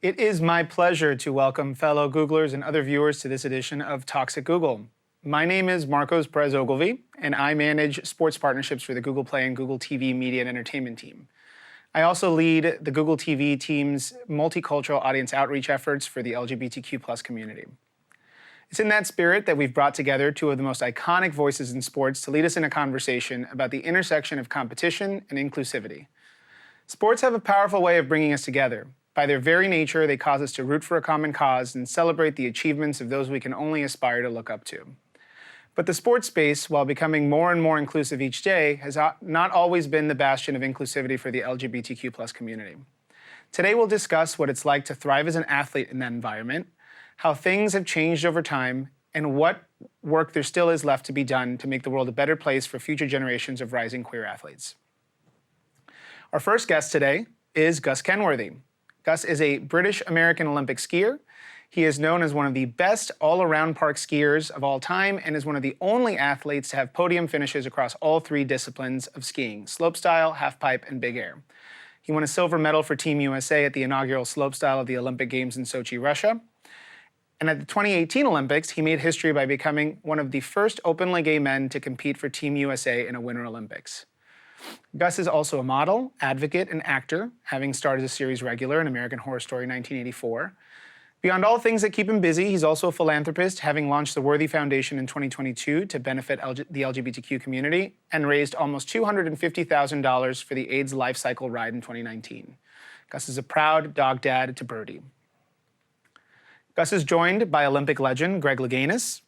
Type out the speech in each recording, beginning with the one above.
It is my pleasure to welcome fellow Googlers and other viewers to this edition of Talks at Google. My name is Marcos Perez-Ogilvy, and I manage sports partnerships for the Google Play and Google TV Media and Entertainment team. I also lead the Google TV team's multicultural audience outreach efforts for the LGBTQ+ community. It's in that spirit that we've brought together two of the most iconic voices in sports to lead us in a conversation about the intersection of competition and inclusivity. Sports have a powerful way of bringing us together. By their very nature, they cause us to root for a common cause and celebrate the achievements of those we can only aspire to look up to. But the sports space, while becoming more and more inclusive each day, has not always been the bastion of inclusivity for the LGBTQ+ community. Today we'll discuss what it's like to thrive as an athlete in that environment, how things have changed over time, and what work there still is left to be done to make the world a better place for future generations of rising queer athletes. Our first guest today is Gus Kenworthy. Gus is a British-American Olympic skier. He is known as one of the best all-around park skiers of all time and is one of the only athletes to have podium finishes across all three disciplines of skiing: slopestyle, halfpipe, and big air. He won a silver medal for Team USA at the inaugural slopestyle of the Olympic Games in Sochi, Russia. And at the 2018 Olympics, he made history by becoming one of the first openly gay men to compete for Team USA in a Winter Olympics. Gus is also a model, advocate, and actor, having starred as a series regular in American Horror Story 1984. Beyond all things that keep him busy, he's also a philanthropist, having launched the Worthy Foundation in 2022 to benefit the LGBTQ community and raised almost $250,000 for the AIDS Life Cycle Ride in 2019. Gus is a proud dog dad to Birdie. Gus is joined by Olympic legend Greg Louganis.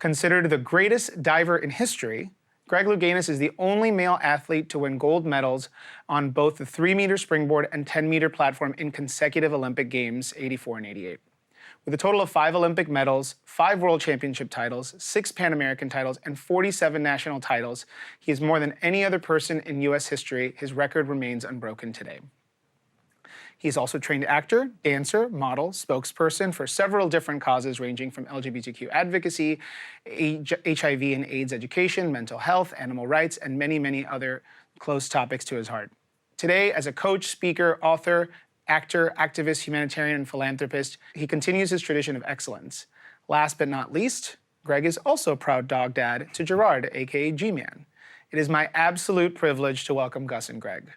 Considered the greatest diver in history, Greg Louganis is the only male athlete to win gold medals on both the 3-meter springboard and 10-meter platform in consecutive Olympic Games, 84 and 88. With a total of 5 Olympic medals, 5 World Championship titles, 6 Pan American titles, and 47 national titles, he is more than any other person in U.S. history. His record remains unbroken today. He's also a trained actor, dancer, model, spokesperson for several different causes ranging from LGBTQ advocacy, HIV and AIDS education, mental health, animal rights, and many, many other close topics to his heart. Today, as a coach, speaker, author, actor, activist, humanitarian, and philanthropist, he continues his tradition of excellence. Last but not least, Greg is also a proud dog dad to Gerard, aka G-Man. It is my absolute privilege to welcome Gus and Greg.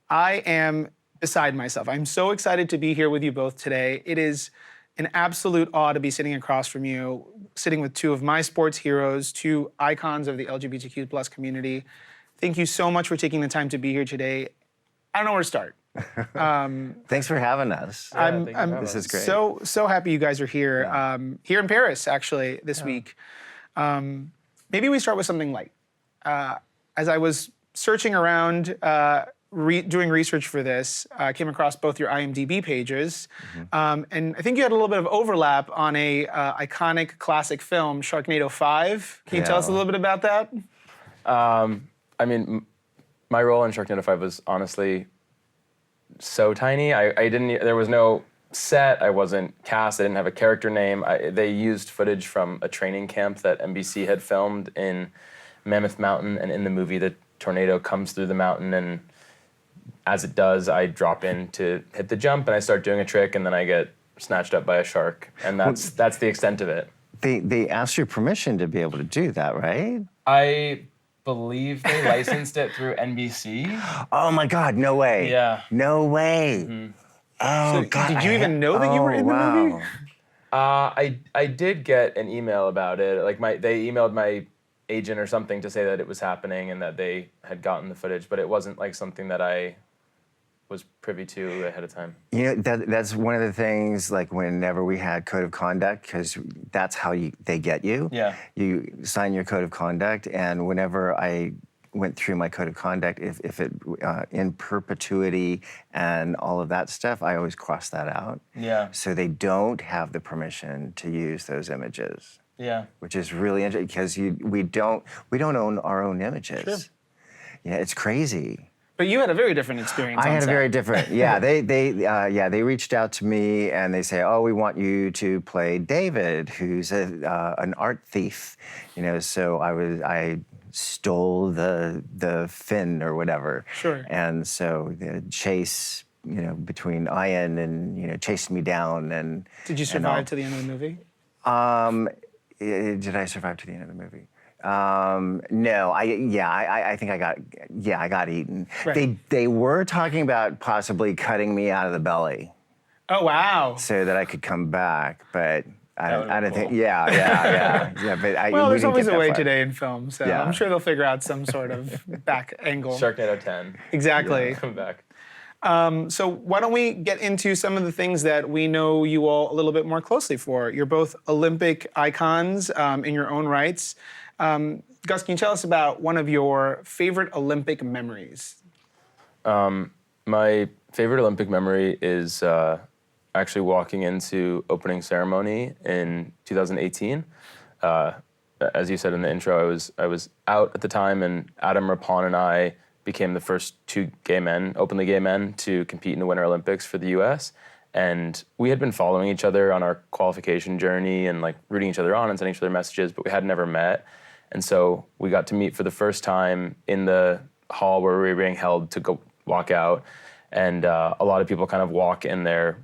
I am beside myself. I'm so excited to be here with you both today. It is an absolute awe to be sitting across from you, sitting with two of my sports heroes, two icons of the LGBTQ+ community. Thank you so much for taking the time to be here today. I don't know where to start. Thanks for having us. This is great. So happy you guys are here. Yeah. Here in Paris, actually, this week. Maybe we start with something light. As I was searching around, doing research for this, I came across both your IMDb pages, and I think you had a little bit of overlap on a iconic classic film, Sharknado 5. Can you tell us a little bit about that? I mean, my role in Sharknado 5 was honestly so tiny. There was no set, I wasn't cast, I didn't have a character name. They used footage from a training camp that NBC had filmed in Mammoth Mountain, and in the movie, the tornado comes through the mountain, and as it does, I drop in to hit the jump, and I start doing a trick, and then I get snatched up by a shark, and that's the extent of it. They asked your permission to be able to do that, right? I believe they licensed it through NBC. Oh my God, no way. Yeah. No way. Mm-hmm. Oh so God. Did you even know that you were in the movie? I did get an email about it. Like they emailed my agent or something to say that it was happening and that they had gotten the footage, but it wasn't like something that I was privy to ahead of time. You know, that's one of the things, like whenever we had code of conduct, because that's how they get you. Yeah. You sign your code of conduct, and whenever I went through my code of conduct, if it in perpetuity and all of that stuff, I always cross that out. Yeah. So they don't have the permission to use those images. Yeah. Which is really interesting because we don't own our own images. Sure. Yeah, it's crazy. But you had a very different experience. I had set. a very different. Yeah, they reached out to me and they say, "Oh, we want you to play David, who's an art thief." You know, so I stole the fin or whatever. Sure. And so Chase between Ian and chasing me down and. Did you survive to the end of the movie? Did I survive to the end of the movie? No, I think I got eaten. Right. They were talking about possibly cutting me out of the belly Oh, wow. so that I could come back, but I would've don't been think. cool. Yeah. But Well, we there's didn't always get a that way far. today in film, so Yeah. I'm sure they'll figure out some sort of back angle. Sharknado 10. Exactly. Come back. So why don't we get into some of the things that we know you all a little bit more closely for? You're both Olympic icons in your own rights. Gus, can you tell us about one of your favorite Olympic memories? My favorite Olympic memory is actually walking into opening ceremony in 2018. As you said in the intro, I was out at the time, and Adam Rapon and I became the first two openly gay men, to compete in the Winter Olympics for the U.S. And we had been following each other on our qualification journey and like rooting each other on and sending each other messages, but we had never met. And so we got to meet for the first time in the hall where we were being held to go walk out. And a lot of people kind of walk in their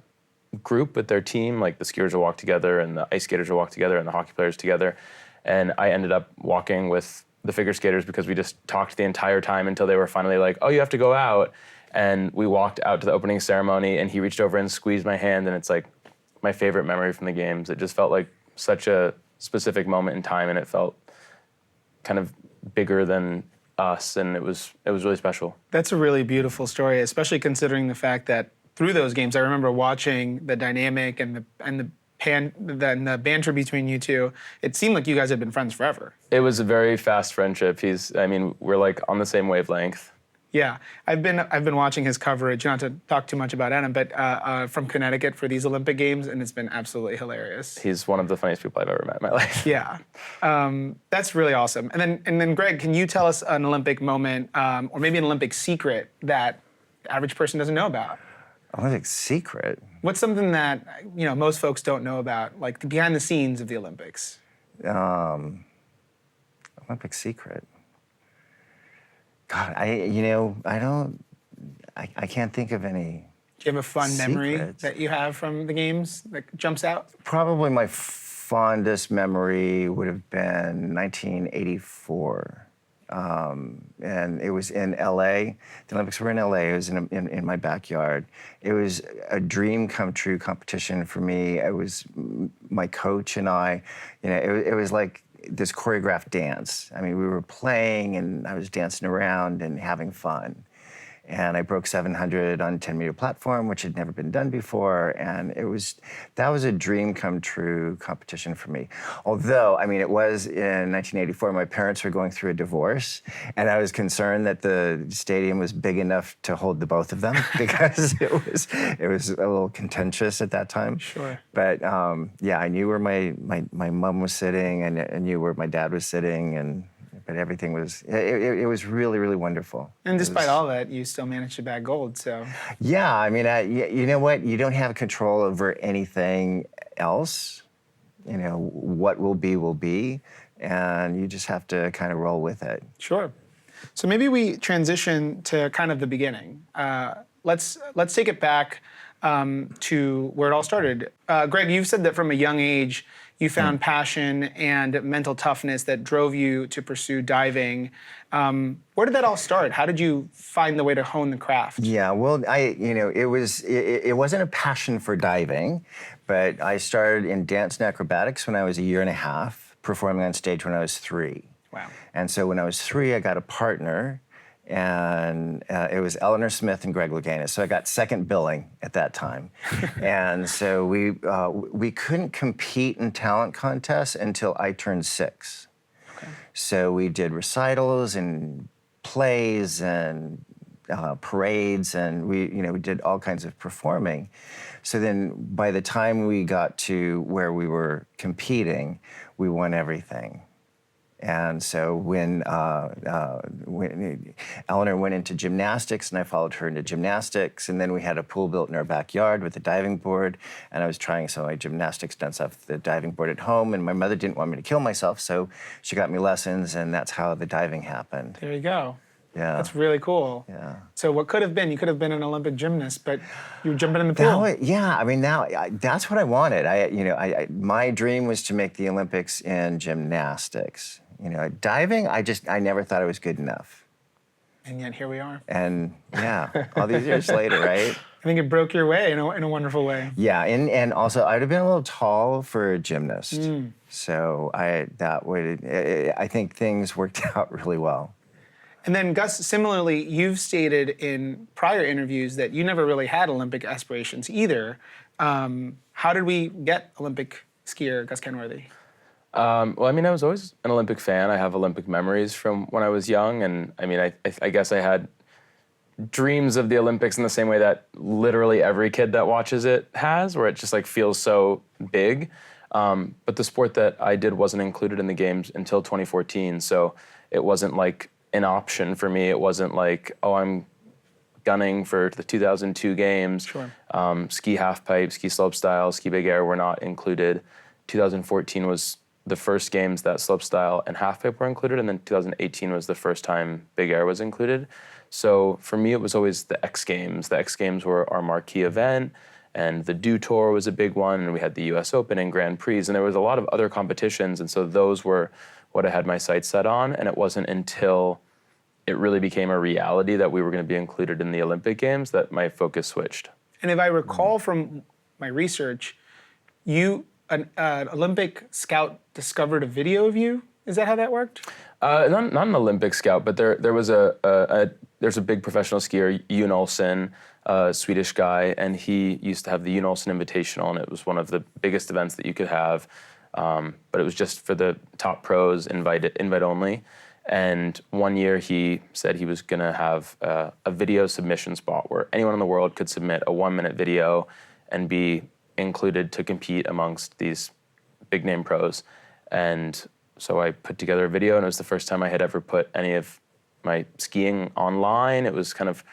group with their team, like the skiers will walk together and the ice skaters will walk together and the hockey players together. And I ended up walking with the figure skaters because we just talked the entire time until they were finally like, oh, you have to go out. And we walked out to the opening ceremony and he reached over and squeezed my hand, and it's like my favorite memory from the games. It just felt like such a specific moment in time, and it felt kind of bigger than us, and it was really special. That's a really beautiful story, especially considering the fact that through those games, I remember watching the dynamic and the banter between you two. It seemed like you guys had been friends forever. It was a very fast friendship. We're like on the same wavelength. Yeah, I've been watching his coverage, not to talk too much about Adam, but from Connecticut for these Olympic Games, and it's been absolutely hilarious. He's one of the funniest people I've ever met in my life. Yeah, that's really awesome. And then Greg, can you tell us an Olympic moment, or maybe an Olympic secret that the average person doesn't know about? Olympic secret. What's something that most folks don't know about, like the behind the scenes of the Olympics? Olympic secret. God, I can't think of any. Do you have a fun memory secrets. that you have from the games that jumps out? Probably my fondest memory would have been 1984. And it was in LA. The Olympics were in LA. It was in my backyard. It was a dream come true competition for me. It was my coach and I. It was like this choreographed dance. I mean, we were playing and I was dancing around and having fun. And I broke 700 on a 10-meter platform, which had never been done before. And that was a dream come true competition for me. Although, I mean, it was in 1984, my parents were going through a divorce, and I was concerned that the stadium was big enough to hold the both of them because it was a little contentious at that time. Sure. But yeah, I knew where my mom was sitting, and I knew where my dad was sitting, but everything was, it was really, really wonderful. And despite all that, you still managed to bag gold, so. Yeah, I mean, you know what? You don't have control over anything else. What will be, and you just have to kind of roll with it. Sure. So maybe we transition to kind of the beginning. Let's take it back to where it all started. Greg, you've said that from a young age, you found passion and mental toughness that drove you to pursue diving. Where did that all start? How did you find the way to hone the craft? Yeah, well, it wasn't a passion for diving, but I started in dance and acrobatics when I was a year and a half, performing on stage when I was 3. Wow. And so when I was 3, I got a partner, and it was Eleanor Smith and Greg Louganis. So I got second billing at that time. And so we couldn't compete in talent contests until I turned 6. Okay. So we did recitals and plays and parades, and we did all kinds of performing. So then by the time we got to where we were competing, we won everything. And so when Eleanor went into gymnastics, and I followed her into gymnastics, and then we had a pool built in our backyard with a diving board, and I was trying some of my gymnastics stunts off the diving board at home, and my mother didn't want me to kill myself, so she got me lessons, and that's how the diving happened. There you go. Yeah. That's really cool. Yeah. So what could have been? You could have been an Olympic gymnast, but you were jumping in the pool. I mean, that's what I wanted. My dream was to make the Olympics in gymnastics. Diving, I never thought it was good enough. And yet here we are. And all these years later, right? I think it broke your way in a wonderful way. Yeah, and also I'd have been a little tall for a gymnast. So I think things worked out really well. And then Gus, similarly, you've stated in prior interviews that you never really had Olympic aspirations either. How did we get Olympic skier Gus Kenworthy? Well, I mean, I was always an Olympic fan. I have Olympic memories from when I was young, and I mean, I guess I had dreams of the Olympics in the same way that literally every kid that watches it has, where it just like feels so big. But the sport that I did wasn't included in the games until 2014, so it wasn't like an option for me. It wasn't like, oh, I'm gunning for the 2002 games. Sure. Ski halfpipe, ski slopestyle, ski big air were not included. 2014 was the first games that slopestyle and halfpipe were included, and then 2018 was the first time big air was included. So for me, it was always the X Games. The X Games were our marquee event, and the Do Tour was a big one, and we had the US Open and Grand Prix, and there was a lot of other competitions, and so those were what I had my sights set on, and it wasn't until it really became a reality that we were going to be included in the Olympic Games that my focus switched. And if I recall from my research, an Olympic scout discovered a video of you. Is that how that worked? Not an Olympic scout, but there was there's a big professional skier, Jon Olsen, a Swedish guy, and he used to have the Jon Olsen Invitational, and it was one of the biggest events that you could have. But it was just for the top pros, invite only. And one year he said he was going to have a video submission spot where anyone in the world could submit a 1-minute video and be included to compete amongst these big name pros. And so I put together a video, and it was the first time I had ever put any of my skiing online. It was kind of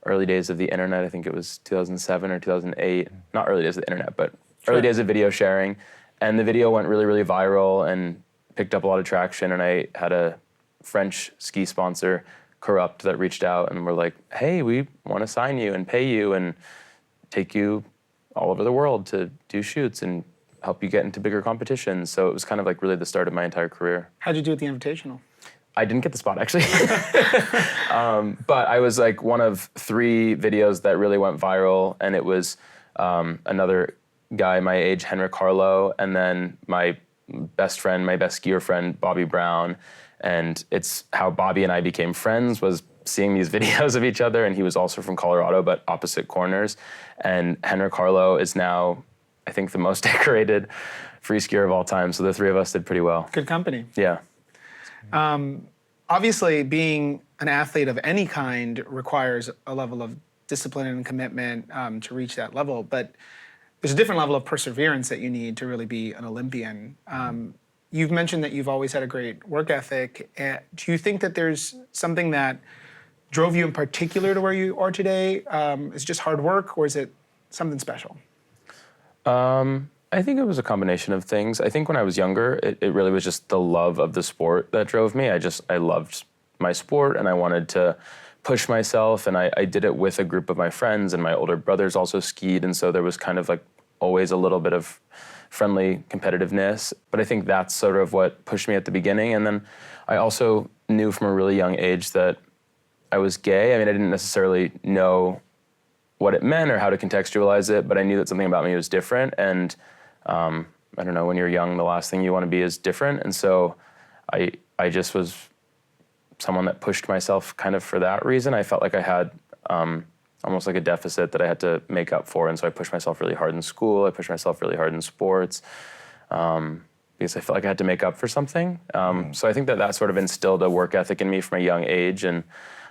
early days of the internet. I think it was 2007 or 2008. Not early days of the internet, but early days of video sharing. And the video went really, really viral and picked up a lot of traction. And I had a French ski sponsor, Corrupt, that reached out and were like, hey, we want to sign you and pay you and take you all over the world to do shoots and help you get into bigger competitions. So it was kind of like really the start of my entire career. How'd you do at the Invitational? I didn't get the spot, actually. But I was like one of 3 videos that really went viral, and it was another guy my age, Henrik Harlow, and then my best skier friend, Bobby Brown. And it's how Bobby and I became friends, was seeing these videos of each other, and he was also from Colorado, but opposite corners. And Henrik Harlow is now, I think, the most decorated free skier of all time, so the 3 of us did pretty well. Good company. Yeah. Obviously, being an athlete of any kind requires a level of discipline and commitment to reach that level, but there's a different level of perseverance that you need to really be an Olympian. You've mentioned that you've always had a great work ethic. Do you think that there's something that drove you in particular to where you are today? Is it just hard work, or is it something special? I think it was a combination of things. I think when I was younger, it really was just the love of the sport that drove me. I loved my sport, and I wanted to push myself, and I did it with a group of my friends, and my older brothers also skied, and so there was kind of like always a little bit of friendly competitiveness. But I think that's sort of what pushed me at the beginning. And then I also knew from a really young age that I was gay. I mean, I didn't necessarily know what it meant or how to contextualize it, but I knew that something about me was different. And I don't know, when you're young, the last thing you want to be is different. And so I just was someone that pushed myself kind of for that reason. I felt like I had almost like a deficit that I had to make up for. And so I pushed myself really hard in school. I pushed myself really hard in sports because I felt like I had to make up for something. So I think that sort of instilled a work ethic in me from a young age. And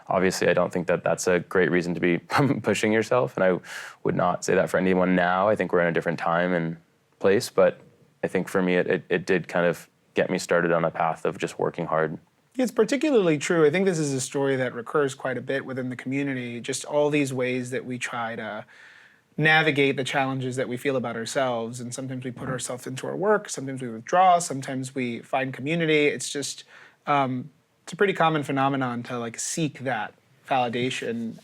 obviously, I don't think that that's a great reason to be pushing yourself. And I would not say that for anyone now. I think we're in a different time and place. But I think for me, it did kind of get me started on a path of just working hard. It's particularly true. I think this is a story that recurs quite a bit within the community, just all these ways that we try to navigate the challenges that we feel about ourselves. And sometimes we put ourselves into our work, sometimes we withdraw, sometimes we find community. It's just it's a pretty common phenomenon to like seek that validation.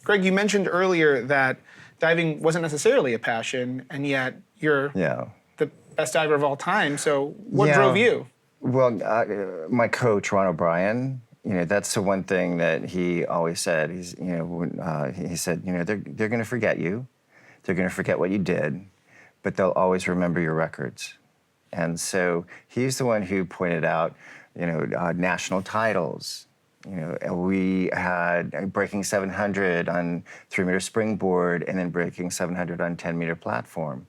Greg, you mentioned earlier that diving wasn't necessarily a passion, and yet you're Yeah. the best diver of all time. So what Yeah. drove you? Well, my coach, Ron O'Brien, that's the one thing that he always said. He said, they're going to forget you. They're going to forget what you did, but they'll always remember your records. And so he's the one who pointed out, national titles. We had breaking 700 on 3-meter springboard and then breaking 700 on 10-meter platform.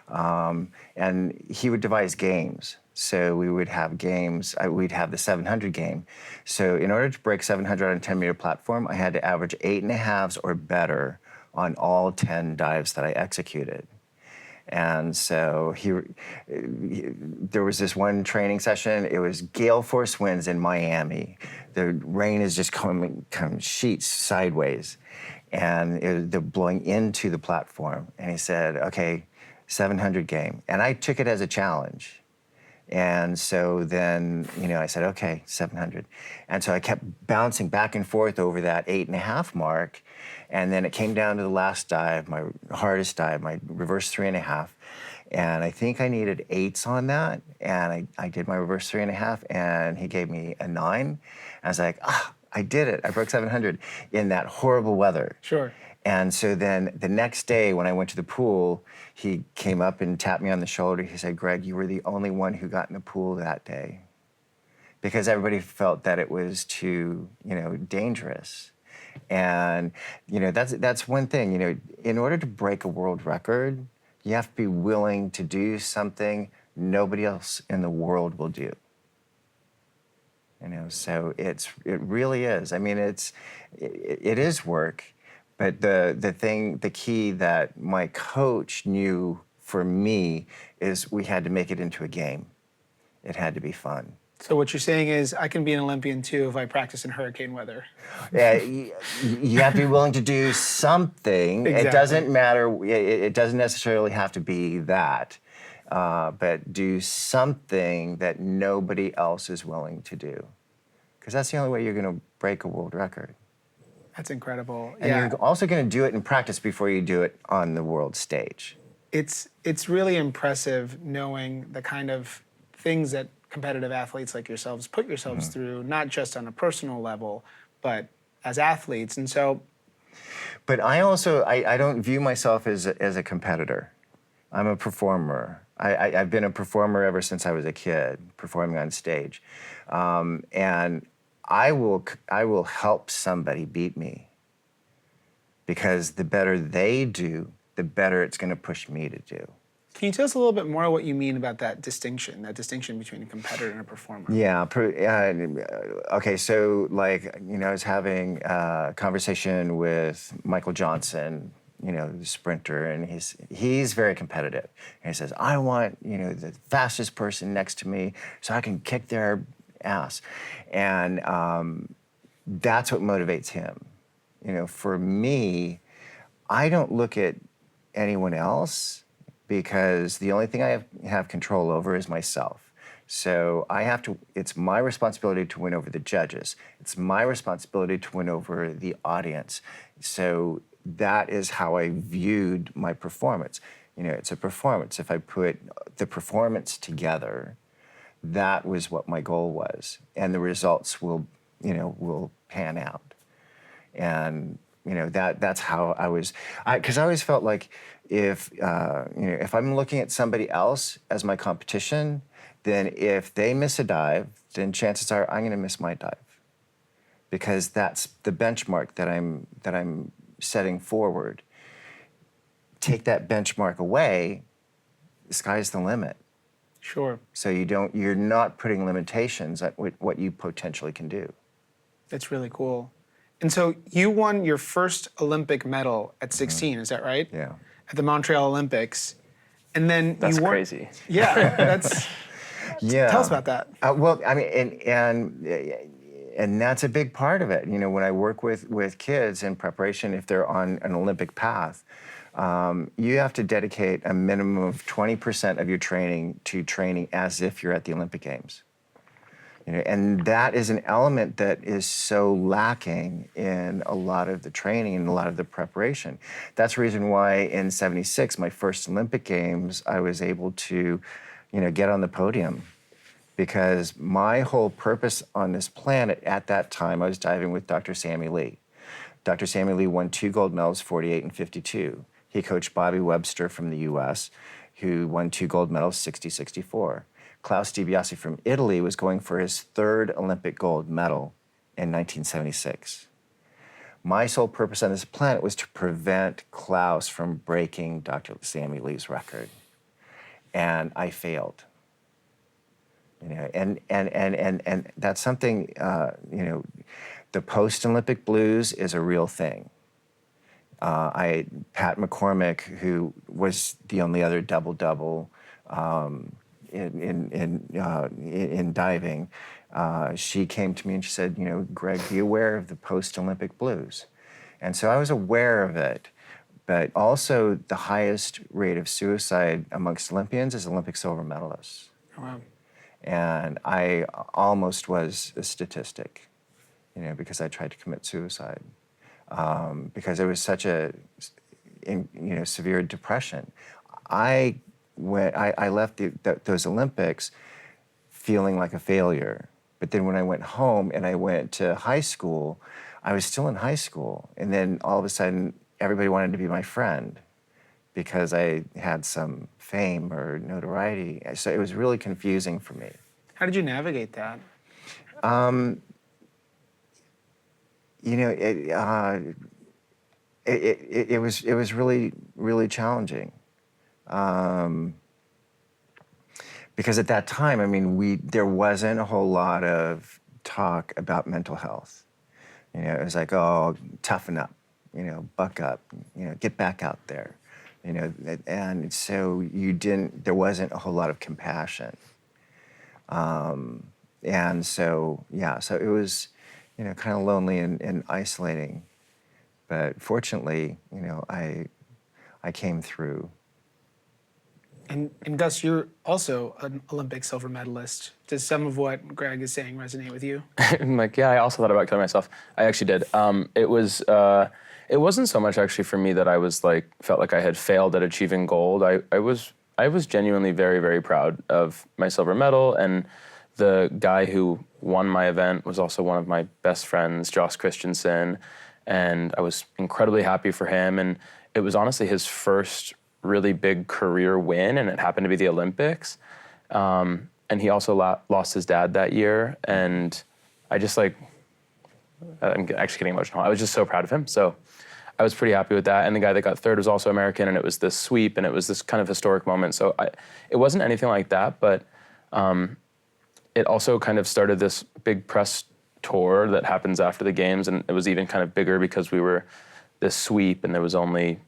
And he would devise games. So we would have games, we'd have the 700 game. So in order to break 700 on a 10-meter platform, I had to average 8.5s or better on all 10 dives that I executed. And so there was this one training session. It was gale force winds in Miami. The rain is just coming sheets sideways, and they're blowing into the platform. And he said, "Okay, 700 game," and I took it as a challenge. And so then, I said, okay, 700. And so I kept bouncing back and forth over that 8.5 mark. And then it came down to the last dive, my hardest dive, my reverse 3.5. And I think I needed 8s on that. And I did my reverse 3.5, and he gave me a 9. I was like, I did it. I broke 700 in that horrible weather. Sure. And so then the next day when I went to the pool, he came up and tapped me on the shoulder. He said, "Greg, you were the only one who got in the pool that day," because everybody felt that it was too, dangerous. And, that's one thing, in order to break a world record, you have to be willing to do something nobody else in the world will do. So it really is. I mean, it is work. But the key that my coach knew for me is we had to make it into a game. It had to be fun. So what you're saying is I can be an Olympian too if I practice in hurricane weather. Yeah, you have to be willing to do something. Exactly. It doesn't matter. It doesn't necessarily have to be that. But do something that nobody else is willing to do. Because that's the only way you're going to break a world record. That's incredible. And you're also going to do it in practice before you do it on the world stage. It's really impressive knowing the kind of things that competitive athletes like yourselves put yourselves through, not just on a personal level, but as athletes. And so, but I also I don't view myself as a competitor. I'm a performer. I've been a performer ever since I was a kid, performing on stage, and I will help somebody beat me, because the better they do, the better it's going to push me to do. can you tell us a little bit more what you mean about that distinction between a competitor and a performer? Yeah. Okay. So, I was having a conversation with Michael Johnson, the sprinter, and he's very competitive. And he says, "I want, the fastest person next to me so I can kick their ass." And that's what motivates him. For me, I don't look at anyone else, because the only thing I have control over is myself. So it's my responsibility to win over the judges. It's my responsibility to win over the audience. So that is how I viewed my performance. It's a performance. If I put the performance together, that was what my goal was, and the results will pan out. And that's how I was. Because I always felt like if I'm looking at somebody else as my competition, then if they miss a dive, then chances are I'm going to miss my dive, because that's the benchmark that I'm setting forward. Take that benchmark away, the sky's the limit. Sure. So you're not putting limitations at what you potentially can do. That's really cool. And so you won your first Olympic medal at 16, is that right? Yeah. At the Montreal Olympics. And then That's you won. crazy. Yeah, that's. Yeah. Tell us about that. Well, I mean, and that's a big part of it. When I work with kids in preparation, if they're on an Olympic path, you have to dedicate a minimum of 20% of your training to training as if you're at the Olympic Games. And that is an element that is so lacking in a lot of the training and a lot of the preparation. That's the reason why in '76, my first Olympic Games, I was able to, get on the podium. Because my whole purpose on this planet at that time, I was diving with Dr. Sammy Lee. Dr. Sammy Lee won 2 gold medals, 48 and 52. He coached Bobby Webster from the US, who won 2 gold medals, 60, 64. Klaus DiBiase from Italy was going for his 3rd Olympic gold medal in 1976. My sole purpose on this planet was to prevent Klaus from breaking Dr. Sammy Lee's record. And I failed. And that's something, the post-Olympic blues is a real thing. Pat McCormick, who was the only other double-double in diving, she came to me and she said, Greg, be aware of the post-Olympic blues. And so I was aware of it, but also the highest rate of suicide amongst Olympians is Olympic silver medalists. Oh, wow. And I almost was a statistic, because I tried to commit suicide, because it was such a, severe depression. I left those Olympics feeling like a failure. But then when I went home and I went to high school, I was still in high school. And then all of a sudden, everybody wanted to be my friend because I had some fame or notoriety. So it was really confusing for me. How did you navigate that? It was really, really challenging. Because at that time, there wasn't a whole lot of talk about mental health. It was like, oh, toughen up, buck up, get back out there. And so there wasn't a whole lot of compassion. And so it was, kind of lonely and isolating. But fortunately, I came through. And Gus, you're also an Olympic silver medalist. Does some of what Greg is saying resonate with you? I'm like, yeah, I also thought about killing myself. I actually did. It wasn't so much actually for me that I was felt like I had failed at achieving gold. I was genuinely very, very proud of my silver medal, and the guy who won my event was also one of my best friends, Josh Christensen, and I was incredibly happy for him. And it was honestly his first really big career win, and it happened to be the Olympics. And he also lost his dad that year, and I just I'm actually getting emotional. I was just so proud of him. So I was pretty happy with that. And the guy that got 3rd was also American, and it was this sweep, and it was this kind of historic moment. So it wasn't anything like that, but it also kind of started this big press tour that happens after the games, and it was even kind of bigger because we were this sweep, and there was only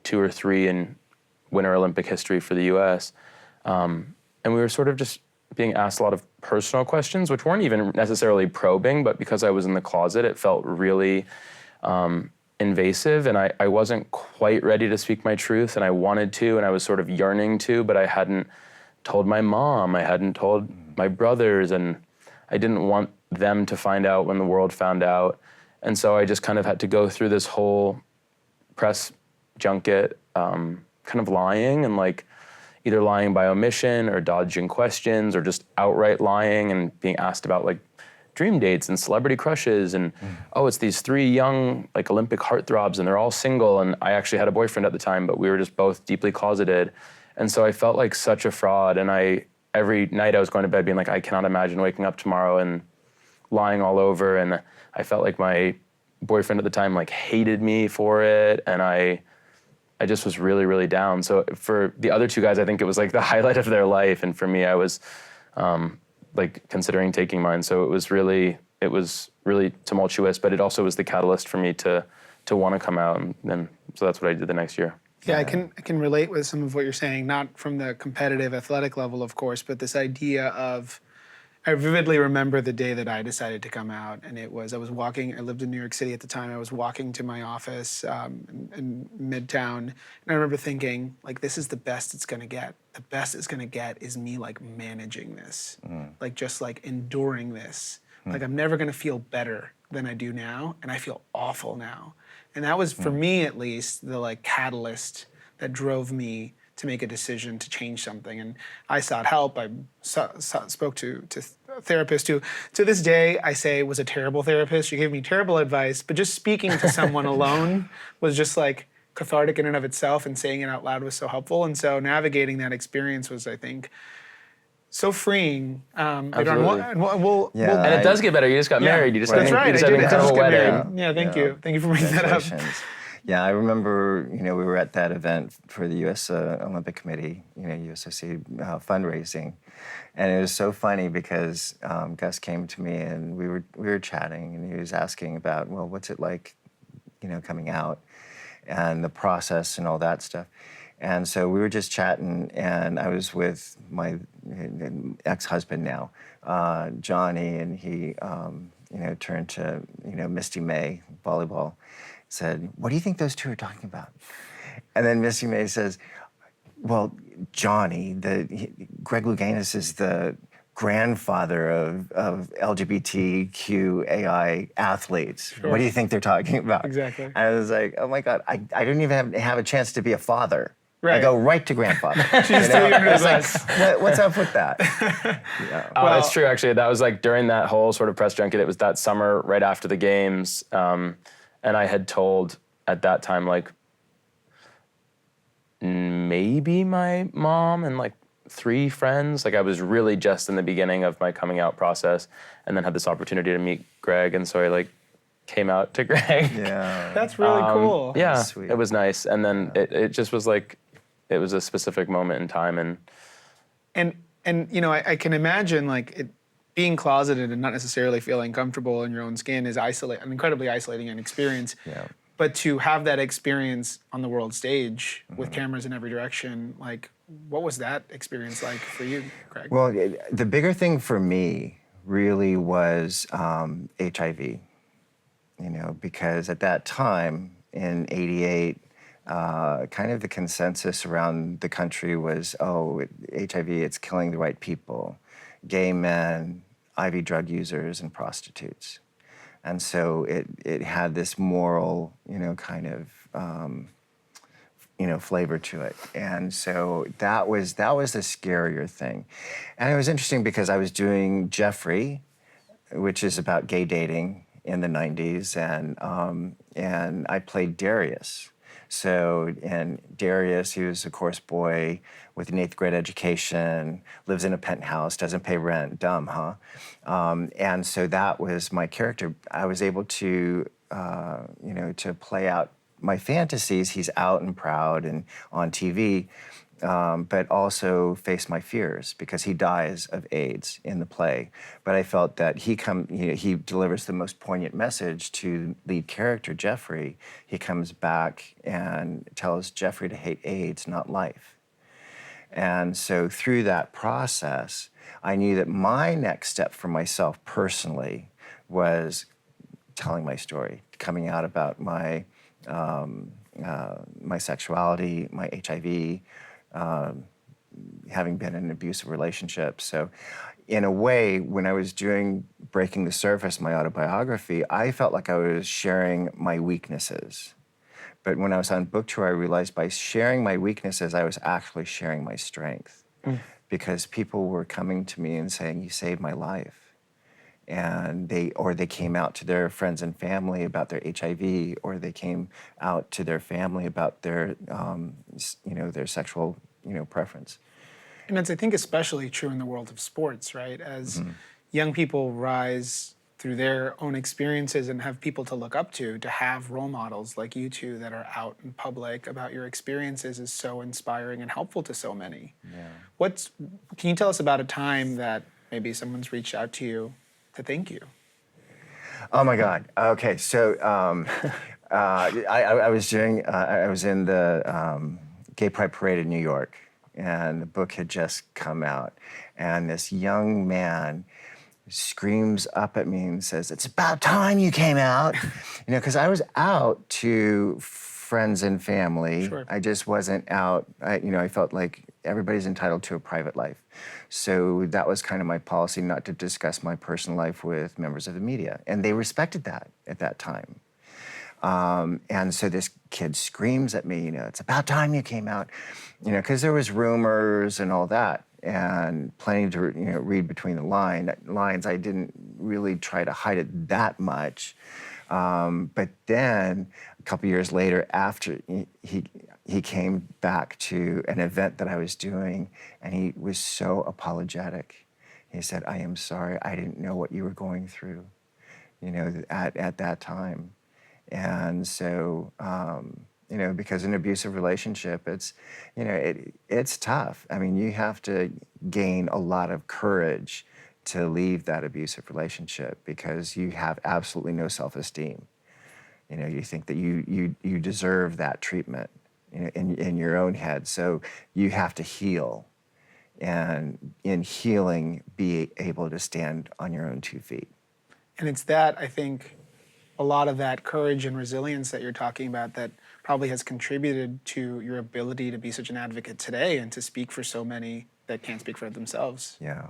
2 or 3 in Winter Olympic history for the U.S. And we were sort of just being asked a lot of personal questions, which weren't even necessarily probing, but because I was in the closet, it felt really invasive, and I wasn't quite ready to speak my truth, and I wanted to, and I was sort of yearning to, but I hadn't told my mom, I hadn't told my brothers, and I didn't want them to find out when the world found out. And so I just kind of had to go through this whole press junket, kind of lying, and either lying by omission or dodging questions or just outright lying and being asked about dream dates and celebrity crushes and oh, it's these 3 young Olympic heartthrobs and they're all single, and I actually had a boyfriend at the time, but we were just both deeply closeted. And so I felt like such a fraud, and every night I was going to bed being I cannot imagine waking up tomorrow and lying all over, and I felt like my boyfriend at the time hated me for it, and I just was really, really down. So for the other 2 guys, I think it was the highlight of their life, and for me, I was considering taking mine. So it was really tumultuous, but it also was the catalyst for me to want to come out, and then so that's what I did the next year. Yeah, I can relate with some of what you're saying, not from the competitive athletic level, of course, but this idea of I vividly remember the day that I decided to come out, and I was walking. I lived in New York City at the time. I was walking to my office in Midtown, and I remember thinking, like, this is the best it's gonna get. The best it's gonna get is me like managing this, like just like enduring this. Like I'm never gonna feel better than I do now, and I feel awful now. And that was, for me at least, the like catalyst that drove me to make a decision to change something. And I sought help. I spoke to a therapist who, to this day, I say was a terrible therapist. She gave me terrible advice, but just speaking to someone alone was just like cathartic in and of itself, and saying it out loud was so helpful. And so navigating that experience was, I think, so freeing. Absolutely. Yeah. And it does get better. You just got married. You just That's right. You just I had an did. I just incredible got wedding. married. Yeah, thank you. Thank you for bringing that up. Congratulations. Yeah, I remember, we were at that event for the U.S. Olympic Committee, USOC fundraising. And it was so funny because Gus came to me and we were chatting, and he was asking about, well, what's it like, coming out and the process and all that stuff. And so we were just chatting, and I was with my ex-husband now, Johnny, and he, turned to, Misty May, volleyball, said, what do you think those two are talking about? And then Misty May says, well, Johnny, Greg Louganis is the grandfather of LGBTQ AI athletes. Sure. What do you think they're talking about? Exactly. And I was like, oh my God, I didn't even have a chance to be a father. Right. I go right to grandfather. She's still younger It's than like, what's up with that? Yeah. Oh, it's true, actually. That was like during that whole sort of press junket. It was that summer right after the games. And I had told at that time, like, maybe my mom and like 3 friends. Like I was really just in the beginning of my coming out process, and then had this opportunity to meet Greg. And so I like came out to Greg. Yeah. That's really cool. Yeah, Sweet. it was nice. And then it just was like, it was a specific moment in time. And I can imagine like it being closeted and not necessarily feeling comfortable in your own skin is an incredibly isolating an experience. Yeah. But to have that experience on the world stage with cameras in every direction, like, what was that experience like for you, Greg? Well, the bigger thing for me really was HIV, because at that time in '88, kind of the consensus around the country was, HIV, it's killing the right people, gay men, IV drug users, and prostitutes. And so it had this moral, kind of, flavor to it. And so that was the scarier thing. And it was interesting because I was doing Jeffrey, which is about gay dating in the 90s, and I played Darius. So, and Darius, he was a course boy with an 8th grade education, lives in a penthouse, doesn't pay rent, dumb, huh? And so that was my character. I was able to, to play out my fantasies. He's out and proud and on TV, but also face my fears because he dies of AIDS in the play. But I felt that he delivers the most poignant message to lead character Jeffrey. He comes back and tells Jeffrey to hate AIDS, not life. And so through that process, I knew that my next step for myself personally was telling my story, coming out about my my sexuality, my HIV, having been in an abusive relationship. So in a way, when I was doing Breaking the Surface, my autobiography, I felt like I was sharing my weaknesses. But when I was on book tour, I realized by sharing my weaknesses, I was actually sharing my strength. Because people were coming to me and saying, you saved my life. And they came out to their friends and family about their HIV, or they came out to their family about their, their sexual, preference. And it's, I think, especially true in the world of sports, right? As young people rise through their own experiences and have people to look up to have role models like you two that are out in public about your experiences is so inspiring and helpful to so many. Yeah. Can you tell us about a time that maybe someone's reached out to you to thank you? Oh my God. Okay, so I was in the Gay Pride Parade in New York, and the book had just come out, and this young man, screams up at me and says, "It's about time you came out." Because I was out to friends and family. Sure. I just wasn't out. I felt like everybody's entitled to a private life. So that was kind of my policy, not to discuss my personal life with members of the media. And they respected that at that time. And so this kid screams at me, "It's about time you came out," because there was rumors and all that, and plenty to read between the lines. I didn't really try to hide it that much. But then a couple years later, after he came back to an event that I was doing, and he was so apologetic. He said, "I am sorry. I didn't know what you were going through, at that time." And so, because an abusive relationship, it's tough. I mean, you have to gain a lot of courage to leave that abusive relationship because you have absolutely no self-esteem. You think that you deserve that treatment, in your own head. So you have to heal, and in healing, be able to stand on your own 2 feet. And it's that, I think, a lot of that courage and resilience that you're talking about that probably has contributed to your ability to be such an advocate today and to speak for so many that can't speak for themselves. Yeah.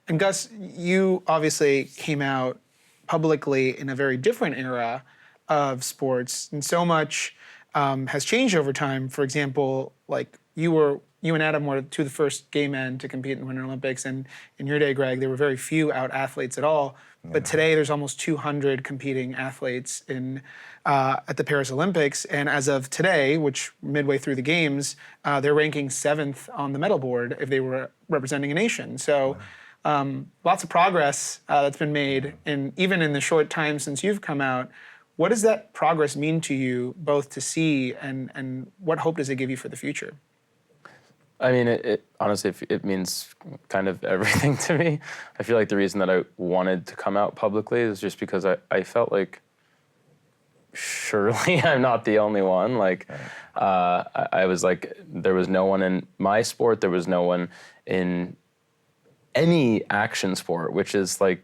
And Gus, you obviously came out publicly in a very different era of sports, and so much has changed over time. For example, like you and Adam were two of the first gay men to compete in the Winter Olympics, and in your day, Greg, there were very few out athletes at all. But today, there's almost 200 competing athletes at the Paris Olympics, and as of today, which midway through the games, they're ranking 7th on the medal board if they were representing a nation. So. Lots of progress that's been made, and even in the short time since you've come out. What does that progress mean to you, both to see and what hope does it give you for the future? I mean, it honestly, it means kind of everything to me. I feel like the reason that I wanted to come out publicly is just because I felt like surely I'm not the only one. Like, I was like, there was no one in my sport, there was no one in any action sport, which is like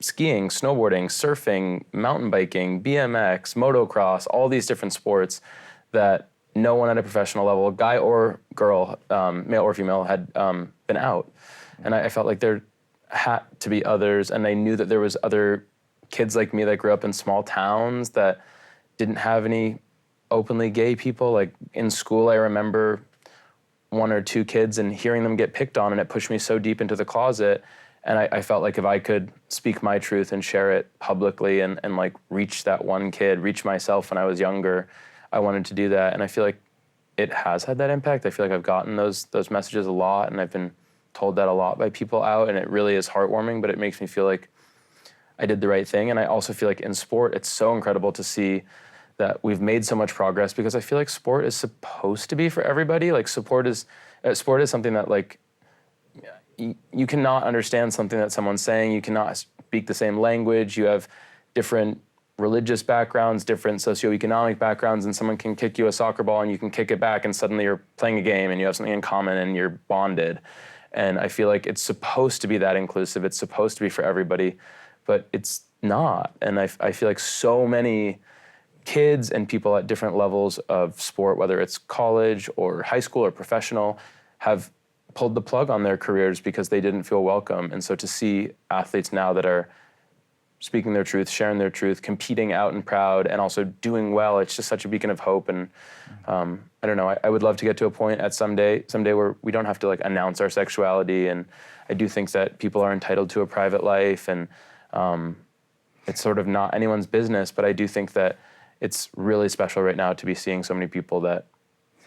skiing, snowboarding, surfing, mountain biking, BMX, motocross, all these different sports that no one at a professional level, guy or girl, male or female, had been out. And I felt like there had to be others, and I knew that there was other kids like me that grew up in small towns that didn't have any openly gay people. Like in school, I remember 1 or 2 kids and hearing them get picked on, and it pushed me so deep into the closet. And I felt like if I could speak my truth and share it publicly and like reach that one kid, reach myself when I was younger, I wanted to do that. And I feel like it has had that impact. I feel like I've gotten those messages a lot, and I've been told that a lot by people out, and it really is heartwarming, but it makes me feel like I did the right thing. And I also feel like in sport, it's so incredible to see that we've made so much progress, because I feel like sport is supposed to be for everybody. Like sport is something that like you cannot understand something that someone's saying. You cannot speak the same language. You have different religious backgrounds, different socioeconomic backgrounds, and someone can kick you a soccer ball and you can kick it back, and suddenly you're playing a game and you have something in common and you're bonded. And I feel like it's supposed to be that inclusive. It's supposed to be for everybody, but it's not. And I feel like so many kids and people at different levels of sport, whether it's college or high school or professional, have pulled the plug on their careers because they didn't feel welcome. And so to see athletes now that are speaking their truth, sharing their truth, competing out and proud, and also doing well, it's just such a beacon of hope. And I don't know, I would love to get to a point at someday where we don't have to like announce our sexuality. And I do think that people are entitled to a private life, and it's sort of not anyone's business, but I do think that it's really special right now to be seeing so many people that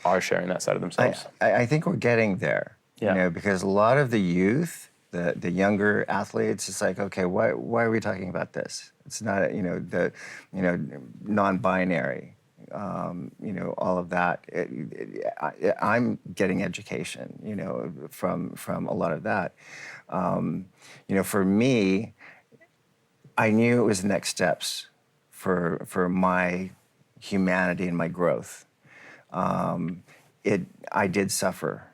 are sharing that side of themselves. I think we're getting there, because a lot of the youth, the younger athletes, it's like, okay, why are we talking about this? It's not, the non-binary, all of that. I'm getting education, from a lot of that. For me, I knew it was the next steps for my humanity and my growth. I did suffer,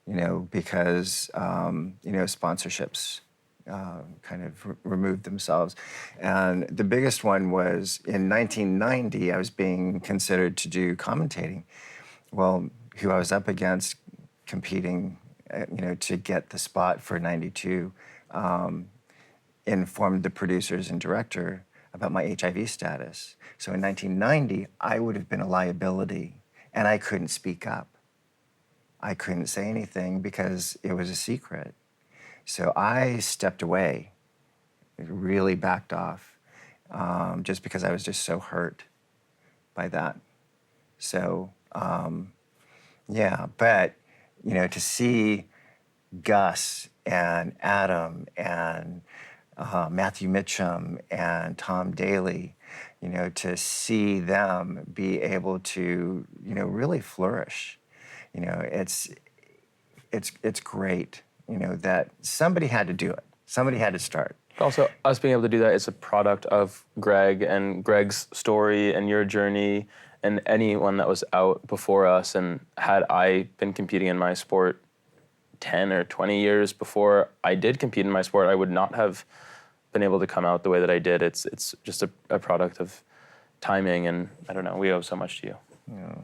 because, sponsorships kind of removed themselves. And the biggest one was in 1990, I was being considered to do commentating. Well, who I was up against competing, to get the spot for 92, informed the producers and director about my HIV status. So in 1990, I would have been a liability, and I couldn't speak up. I couldn't say anything because it was a secret. So I stepped away, really backed off, just because I was just so hurt by that. So, yeah, but, to see Gus and Adam and Matthew Mitchum and Tom Daly, to see them be able to, really flourish, it's great, that somebody had to do it. Somebody had to start. Also, us being able to do that is a product of Greg and Greg's story and your journey and anyone that was out before us. And had I been competing in my sport 10 or 20 years before I did compete in my sport, I would not have been able to come out the way that I did. It's just a product of timing, and I don't know, we owe so much to you. Yeah.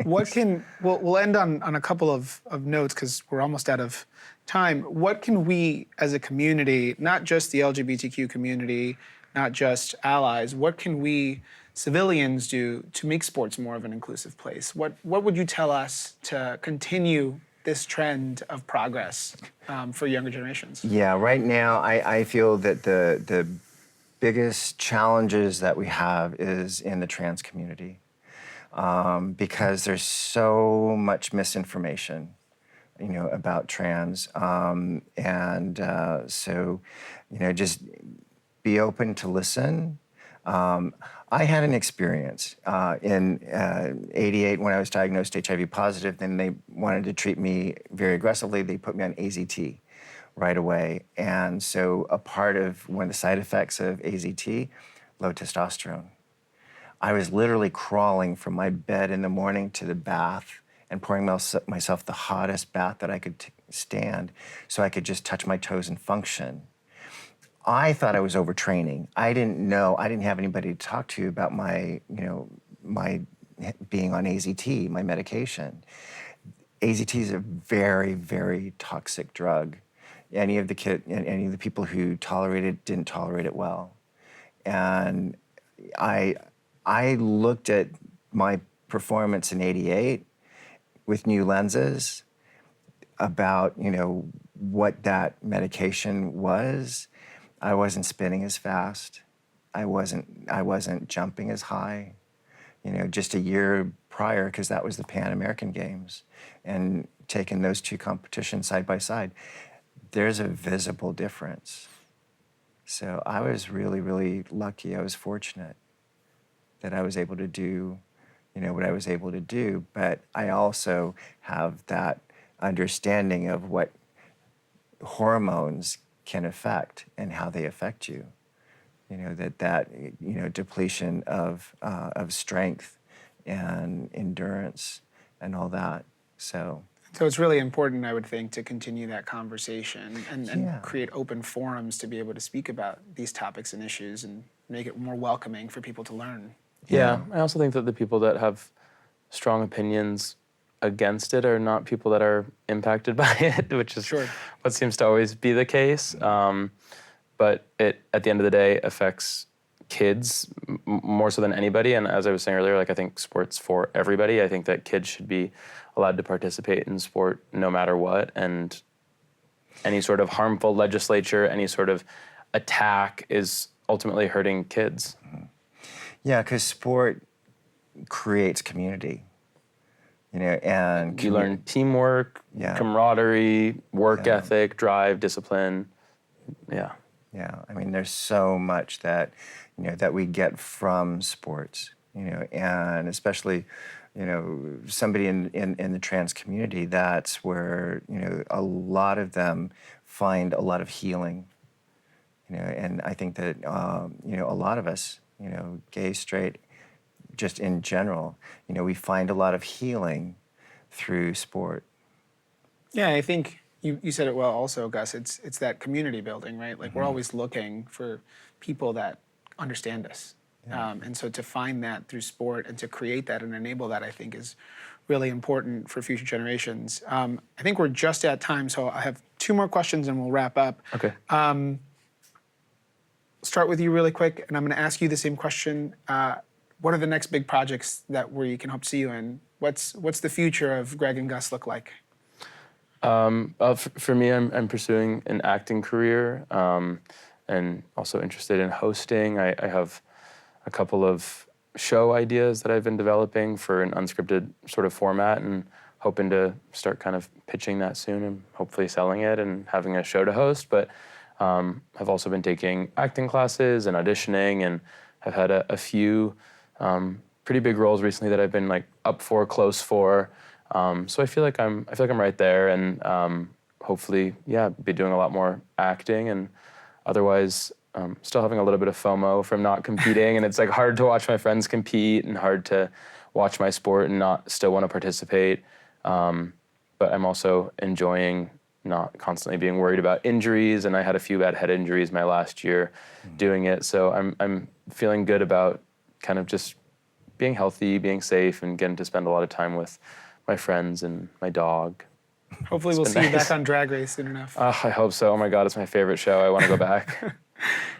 We'll end on a couple of notes because we're almost out of time. What can we as a community, not just the LGBTQ community, not just allies, what can we civilians do to make sports more of an inclusive place? What would you tell us to continue this trend of progress for younger generations? Yeah, right now I feel that the biggest challenges that we have is in the trans community, because there's so much misinformation, about trans, so, just be open to listen. I had an experience in '88 when I was diagnosed HIV positive. Then they wanted to treat me very aggressively. They put me on AZT right away. And so a part of one of the side effects of AZT, low testosterone. I was literally crawling from my bed in the morning to the bath and pouring myself the hottest bath that I could stand so I could just touch my toes and function. I thought I was overtraining. I didn't have anybody to talk to about my being on AZT, my medication. AZT is a very, very toxic drug. Any of the people who tolerate it didn't tolerate it well. And I looked at my performance in '88 with new lenses about, what that medication was. I wasn't spinning as fast. I wasn't jumping as high. Just a year prior, because that was the Pan American Games, and taking those two competitions side by side, there's a visible difference. So I was really, really lucky. I was fortunate that I was able to do, what I was able to do. But I also have that understanding of what hormones can affect and how they affect you. That depletion of strength and endurance and all that. So it's really important, I would think, to continue that conversation and Yeah. create open forums to be able to speak about these topics and issues and make it more welcoming for people to learn. Yeah, I also think that the people that have strong opinions against it are not people that are impacted by it, which is Sure. what seems to always be the case. But it, at the end of the day, affects kids more so than anybody. And as I was saying earlier, I think sport's for everybody. I think that kids should be allowed to participate in sport no matter what. And any sort of harmful legislature, any sort of attack is ultimately hurting kids. Yeah, because sport creates community. And You learn teamwork, camaraderie, work ethic, drive, discipline. Yeah. Yeah, there's so much that, that we get from sports, and especially, somebody in the trans community, that's where, a lot of them find a lot of healing, and I think that, a lot of us, gay, straight, just in general, we find a lot of healing through sport. Yeah, I think You said it well also, Gus. It's that community building, right? Like we're always looking for people that understand us. And so to find that through sport and to create that and enable that, I think is really important for future generations. I think we're just at time, so I have 2 more questions and we'll wrap up. Okay. Start with you really quick, and I'm going to ask you the same question. What are the next big projects that we can hope to see you in? What's the future of Greg and Gus look like? For me, I'm pursuing an acting career, and also interested in hosting. I have a couple of show ideas that I've been developing for an unscripted sort of format, and hoping to start kind of pitching that soon and hopefully selling it and having a show to host. But I've also been taking acting classes and auditioning, and have had a few pretty big roles recently that I've been like up for, close for. So I feel like I'm right there, and hopefully, be doing a lot more acting. And otherwise, still having a little bit of FOMO from not competing, and it's like hard to watch my friends compete and hard to watch my sport and not still want to participate. But I'm also enjoying not constantly being worried about injuries, and I had a few bad head injuries my last year doing it. So I'm feeling good about kind of just being healthy, being safe, and getting to spend a lot of time with my friends and my dog. Hopefully we'll see you back on Drag Race soon enough. I hope so. Oh my God, it's my favorite show. I want to go back.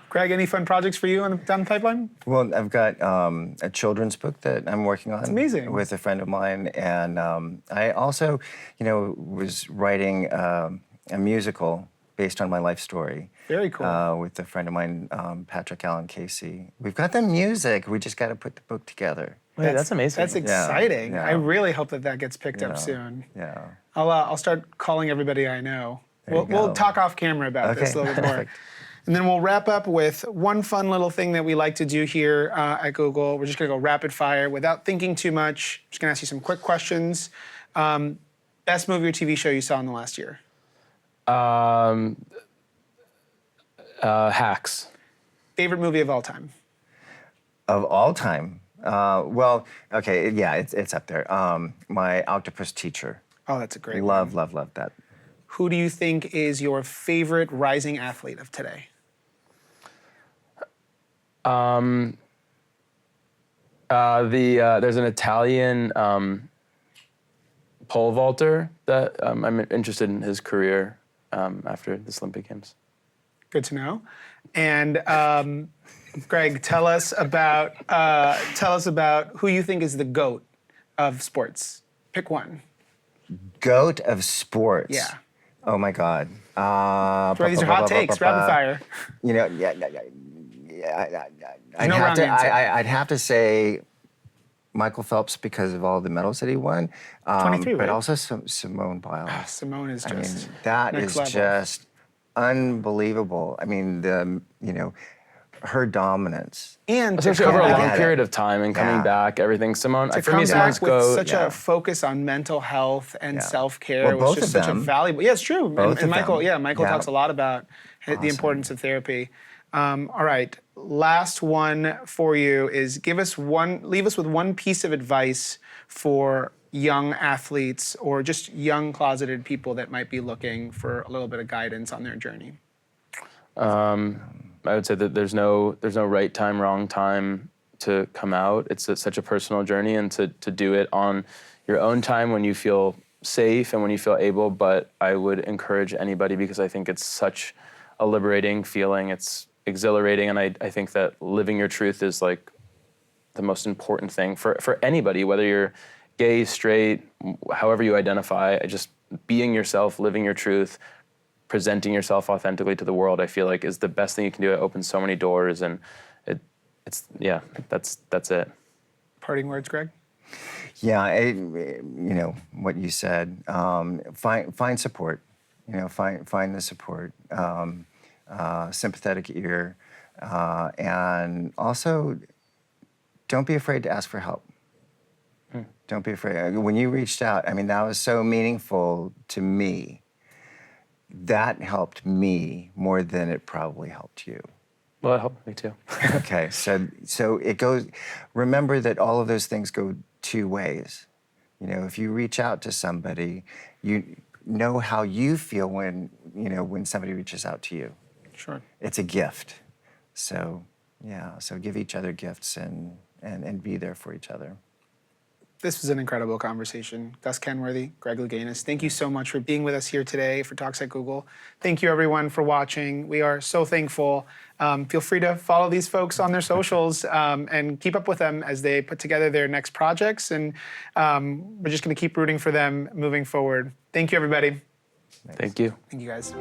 Greg, any fun projects for you down the pipeline? Well, I've got a children's book that I'm working on. That's amazing. With a friend of mine, and I also, was writing a musical based on my life story. Very cool. With a friend of mine, Patrick Allen Casey. We've got the music. We just got to put the book together. Wait, that's amazing. That's exciting. Yeah. I really hope that gets picked up soon. Yeah. I'll start calling everybody I know. We'll go. talk off camera about this a little bit more. Perfect. And then we'll wrap up with one fun little thing that we like to do here at Google. We're just going to go rapid fire without thinking too much. Just going to ask you some quick questions. Best movie or TV show you saw in the last year? Hacks. Favorite movie of all time? Of all time? Well, okay, yeah, it's up there. My Octopus Teacher. Oh, that's a great one. Love that. Who do you think is your favorite rising athlete of today? There's an Italian pole vaulter that I'm interested in his career after this Olympic Games. Good to know. And Greg, tell us about who you think is the GOAT of sports. Pick one. GOAT of sports. Yeah. Oh my God. These are hot takes. Rapid fire. I'd have to say Michael Phelps because of all the medals that he won. 23, but right? also Simone Biles. Simone is just that next is level. just unbelievable. I mean, her dominance. And Especially over a long period of time and coming Yeah. back, everything. Simone, to for come me, Simone's back with GOAT. such a focus on mental health and self-care Well, was both just of such a them. valuable. Yeah, it's true. Both And of Michael, them. Michael Yeah. talks a lot about the importance of therapy. All right, last one for you is leave us with one piece of advice for young athletes or just young closeted people that might be looking for a little bit of guidance on their journey. I would say that there's no right time, wrong time to come out. It's such a personal journey, and to do it on your own time when you feel safe and when you feel able. But I would encourage anybody, because I think it's such a liberating feeling. It's exhilarating, and I think that living your truth is like the most important thing for anybody, whether you're gay, straight, however you identify. Just being yourself, living your truth, presenting yourself authentically to the world, I feel like is the best thing you can do. It opens so many doors, and that's it. Parting words, Greg? Yeah, what you said. Find support. Find the support. Sympathetic ear, and also don't be afraid to ask for help. Don't be afraid. When you reached out, I mean, that was so meaningful to me. That helped me more than it probably helped you. Well, it helped me too. Okay, so it goes. Remember that all of those things go two ways. If you reach out to somebody, know how you feel when somebody reaches out to you. Sure. It's a gift. So yeah, so give each other gifts and be there for each other. This was an incredible conversation. Gus Kenworthy, Greg Louganis, thank you so much for being with us here today for Talks at Google. Thank you everyone for watching. We are so thankful. Feel free to follow these folks on their socials and keep up with them as they put together their next projects. And we're just gonna keep rooting for them moving forward. Thank you, everybody. Thank you. Thank you, guys.